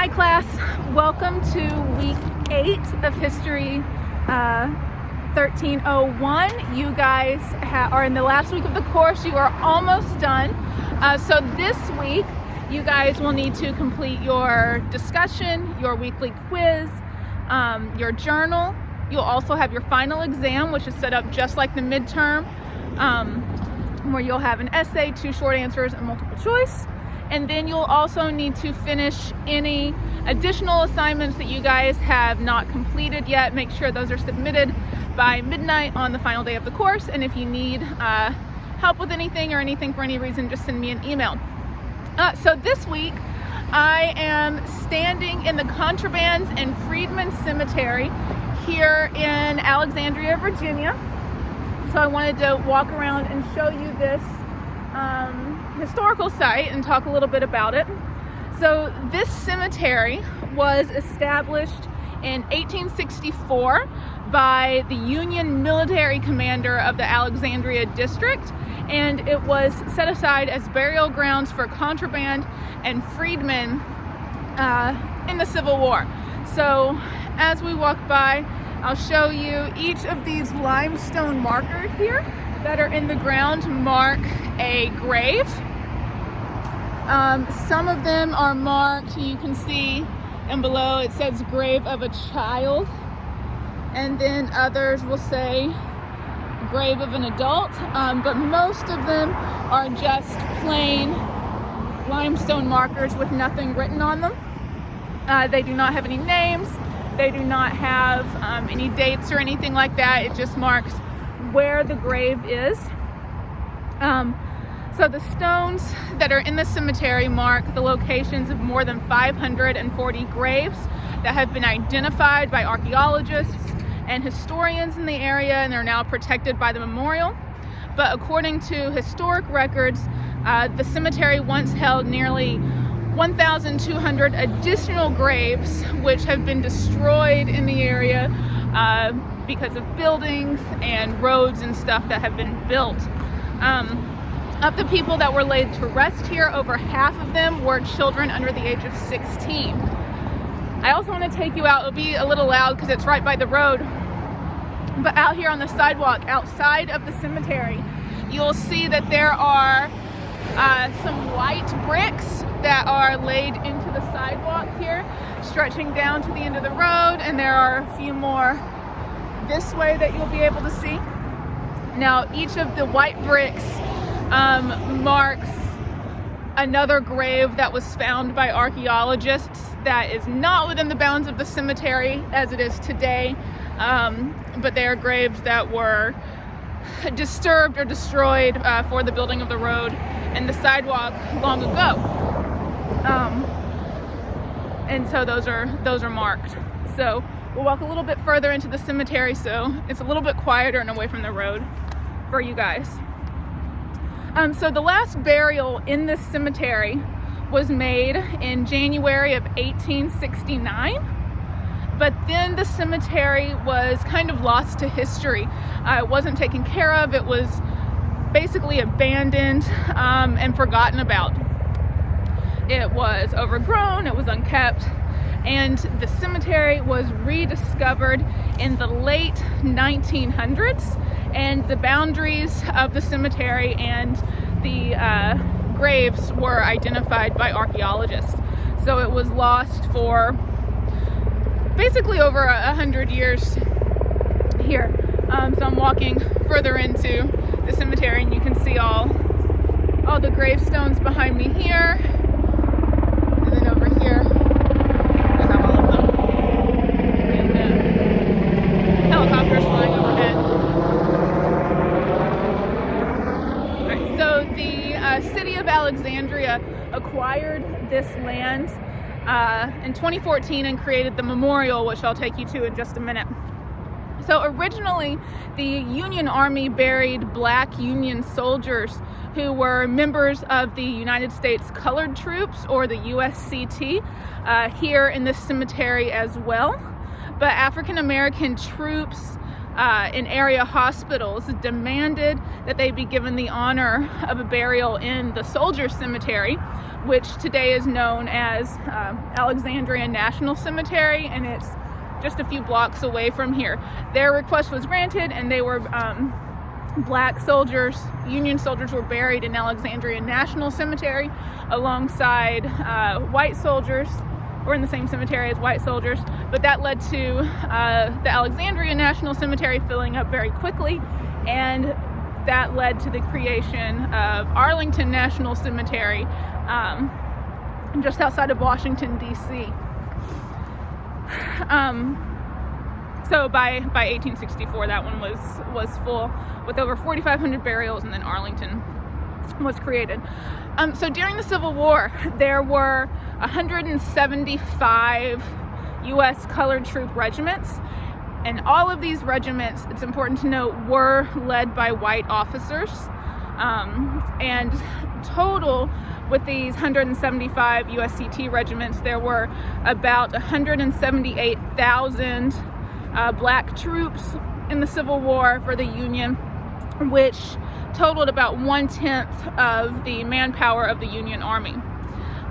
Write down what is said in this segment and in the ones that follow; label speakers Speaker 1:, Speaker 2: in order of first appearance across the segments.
Speaker 1: Hi class, welcome to week 8 of history 1301. You guys are in the last week of the course. You are almost done. So this week you guys will need to complete your discussion, your weekly quiz, your journal. You'll also have your final exam, which is set up just like the midterm, where you'll have an essay, 2 short answers, and multiple choice. And then you'll also need to finish any additional assignments that you guys have not completed yet. Make sure those are submitted by midnight on the final day of the course. And if you need help with anything or anything for any reason, just send me an email. So this week, I am standing in the Contraband and Freedman Cemetery here in Alexandria, Virginia. So I wanted to walk around and show you this historical site and talk a little bit about it. So this cemetery was established in 1864 by the Union military commander of the Alexandria district, and it was set aside as burial grounds for Contraband and Freedman in the Civil War. So as we walk by, I'll show you each of these limestone markers here that are in the ground mark a grave. Some of them are marked, you can see, and below it says grave of a child, and then others will say grave of an adult, but most of them are just plain limestone markers with nothing written on them. They do not have any names, they do not have any dates or anything like that. It just marks where the grave is. So the stones that are in the cemetery mark the locations of more than 540 graves that have been identified by archaeologists and historians in the area, and they're now protected by the memorial. But according to historic records, the cemetery once held nearly 1,200 additional graves, which have been destroyed in the area because of buildings and roads and stuff that have been built. Of the people that were laid to rest here, over half of them were children under the age of 16. I also want to take you out. It'll be a little loud because it's right by the road, but out here on the sidewalk outside of the cemetery, you'll see that there are some white bricks that are laid into the sidewalk here, stretching down to the end of the road, and there are a few more this way that you'll be able to see. Now, each of the white bricks marks another grave that was found by archaeologists that is not within the bounds of the cemetery as it is today, but they are graves that were disturbed or destroyed for the building of the road and the sidewalk long ago. And so those are marked. So we'll walk a little bit further into the cemetery so it's a little bit quieter and away from the road for you guys. So the last burial in this cemetery was made in January of 1869, but then the cemetery was kind of lost to history. It wasn't taken care of. It was basically abandoned and forgotten about. It was overgrown, it was unkept, and the cemetery was rediscovered in the late 1900s, and the boundaries of the cemetery and the graves were identified by archaeologists. So it was lost for basically over 100 years here. So I'm walking further into the cemetery, and you can see all the gravestones behind me here, and then over here I have all of them, and helicopters flying overhead. Right, so the city of Alexandria acquired this land in 2014 and created the memorial, which I'll take you to in just a minute. So originally, the Union Army buried black Union soldiers who were members of the United States Colored Troops, or the USCT, here in this cemetery as well. But African American troops in area hospitals demanded that they be given the honor of a burial in the Soldiers Cemetery, which today is known as Alexandria National Cemetery, and it's just a few blocks away from here. Their request was granted, and they were black soldiers, Union soldiers, were buried in Alexandria National Cemetery alongside white soldiers, or in the same cemetery as white soldiers. But that led to the Alexandria National Cemetery filling up very quickly, and that led to the creation of Arlington National Cemetery, just outside of Washington, D.C. So by 1864, that one was full, with over 4,500 burials, and then Arlington was created. So during the Civil War, there were 175 U.S. colored troop regiments, and all of these regiments, it's important to note, were led by white officers. And total, with these 175 USCT regiments, there were about 178,000 black troops in the Civil War for the Union, which totaled about 1/10 of the manpower of the Union Army.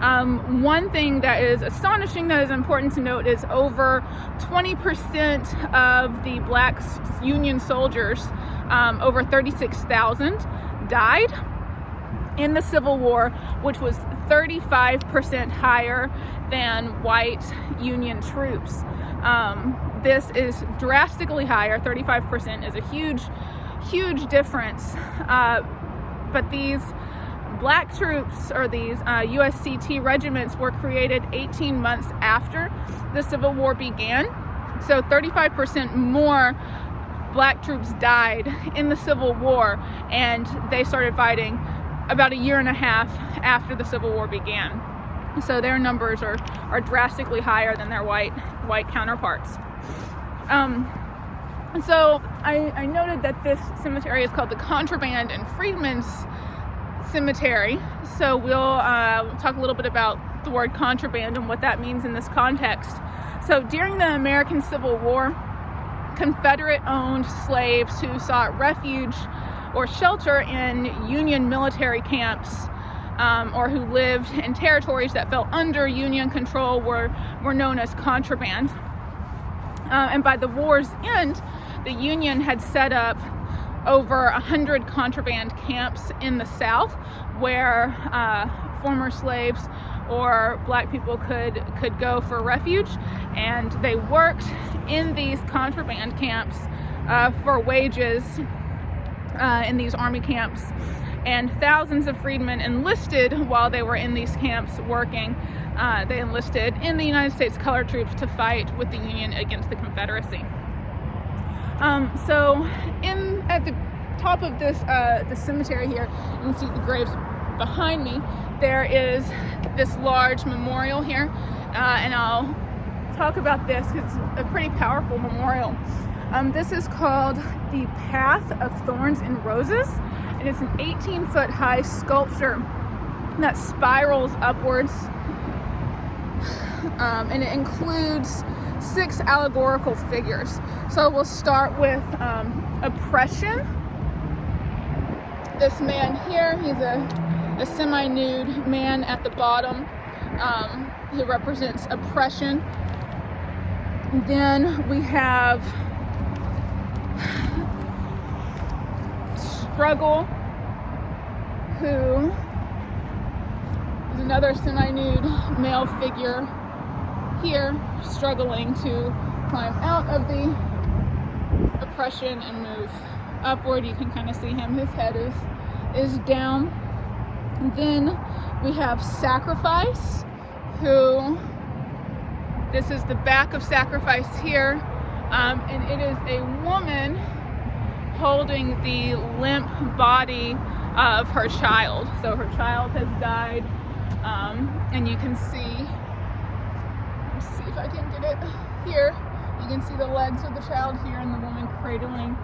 Speaker 1: One thing that is astonishing, that is important to note, is over 20% of the black Union soldiers, over 36,000, died in the Civil War, which was 35% higher than white Union troops. This is drastically higher. 35% is a huge difference. But these black troops, or these USCT regiments, were created 18 months after the Civil War began. So 35% more black troops died in the Civil War, and they started fighting about a year and a half after the Civil War began. So their numbers are drastically higher than their white counterparts. So I noted that this cemetery is called the Contraband and Freedman's Cemetery. So we'll talk a little bit about the word contraband and what that means in this context. So during the American Civil War, Confederate-owned slaves who sought refuge or shelter in Union military camps, or who lived in territories that fell under Union control, were known as contraband. And by the war's end, the Union had set up over 100 contraband camps in the South, where former slaves or black people could go for refuge, and they worked in these contraband camps for wages in these army camps. And thousands of freedmen enlisted while they were in these camps working. They enlisted in the United States colored troops to fight with the Union against the Confederacy. So at the top of this cemetery here, you can see the graves behind me. There is this large memorial here, and I'll talk about this because it's a pretty powerful memorial. This is called the Path of Thorns and Roses, and it's an 18-foot high sculpture that spirals upwards, and it includes 6 allegorical figures. So we'll start with oppression. This man here, he's a semi-nude man at the bottom. He represents oppression. Then we have struggle, who is another semi-nude male figure here, struggling to climb out of the oppression and move upward. You can kind of see him, his head is down. And then we have sacrifice, who, this is the back of sacrifice here, and it is a woman holding the limp body of her child. So her child has died, and you can see, let's see if I can get it here, you can see the legs of the child here and the woman cradling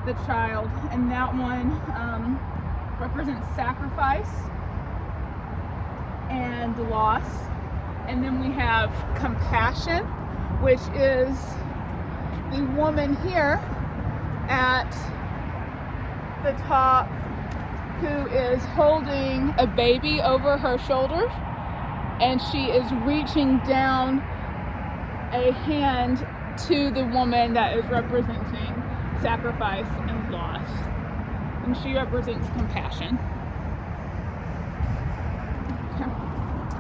Speaker 1: the child, and that one represents sacrifice and loss. And then we have compassion, which is the woman here at the top who is holding a baby over her shoulder, and she is reaching down a hand to the woman that is representing sacrifice and loss, and she represents compassion. Okay.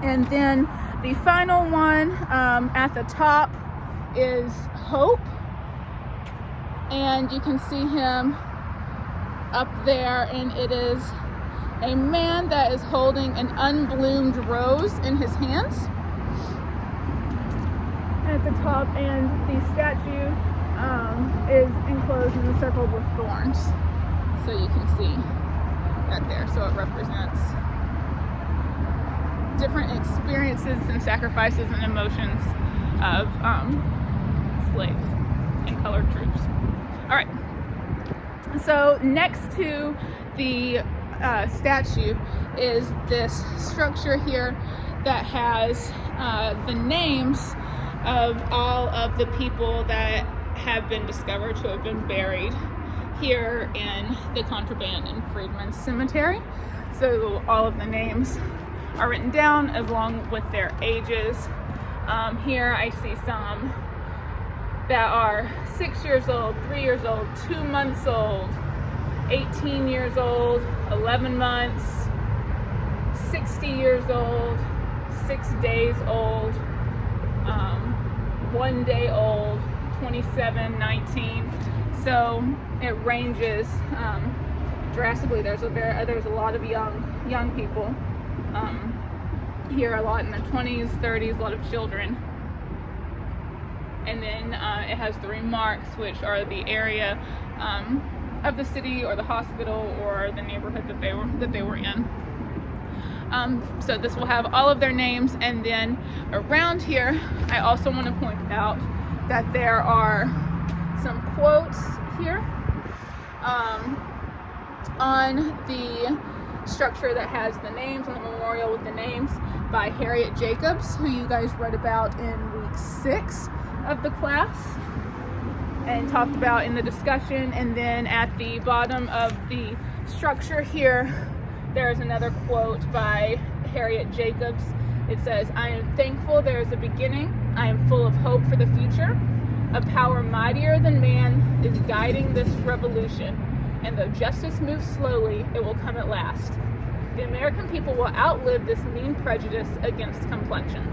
Speaker 1: And then the final one at the top is Hope, and you can see him up there, and it is a man that is holding an unbloomed rose in his hands at the top, and the statue is enclosed and encircled with thorns, so you can see that there. So it represents different experiences and sacrifices and emotions of slaves and colored troops. All right, so next to the statue is this structure here that has the names of all of the people that have been discovered to have been buried here in the Contraband and Freedman cemetery. So all of the names are written down along with their ages. Here I see some that are 6 years old, 3 years old, 2 months old, 18 years old, 11 months, 60 years old, 6 days old, 1 day old, 27, 19. So it ranges drastically. There's a lot of young people here, a lot in their 20s, 30s, a lot of children. And then it has the remarks, which are the area of the city or the hospital or the neighborhood that they were in. So this will have all of their names, and then around here I also want to point out that there are some quotes here on the structure that has the names, on the memorial with the names, by Harriet Jacobs, who you guys read about in week 6 of the class and talked about in the discussion. And then at the bottom of the structure here, there's another quote by Harriet Jacobs. It says, "I am thankful there is a beginning. I am full of hope for the future. A power mightier than man is guiding this revolution, and though justice moves slowly, it will come at last. The American people will outlive this mean prejudice against complexion."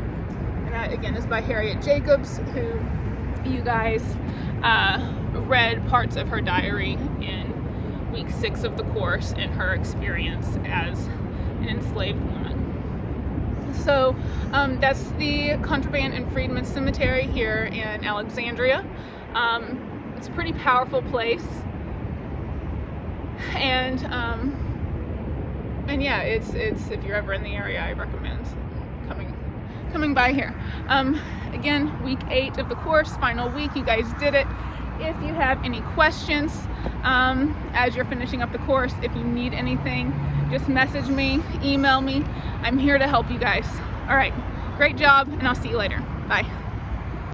Speaker 1: And that again is by Harriet Jacobs, who you guys read parts of her diary in week 6 of the course and her experience as an enslaved woman. So that's the Contraband and Freedman Cemetery here in Alexandria. It's a pretty powerful place, and yeah, it's if you're ever in the area, I recommend coming by here. Again, week 8 of the course, final week. You guys did it. If you have any questions as you're finishing up the course, if you need anything, just message me, email me. I'm here to help you guys. All right, great job, and I'll see you later. Bye.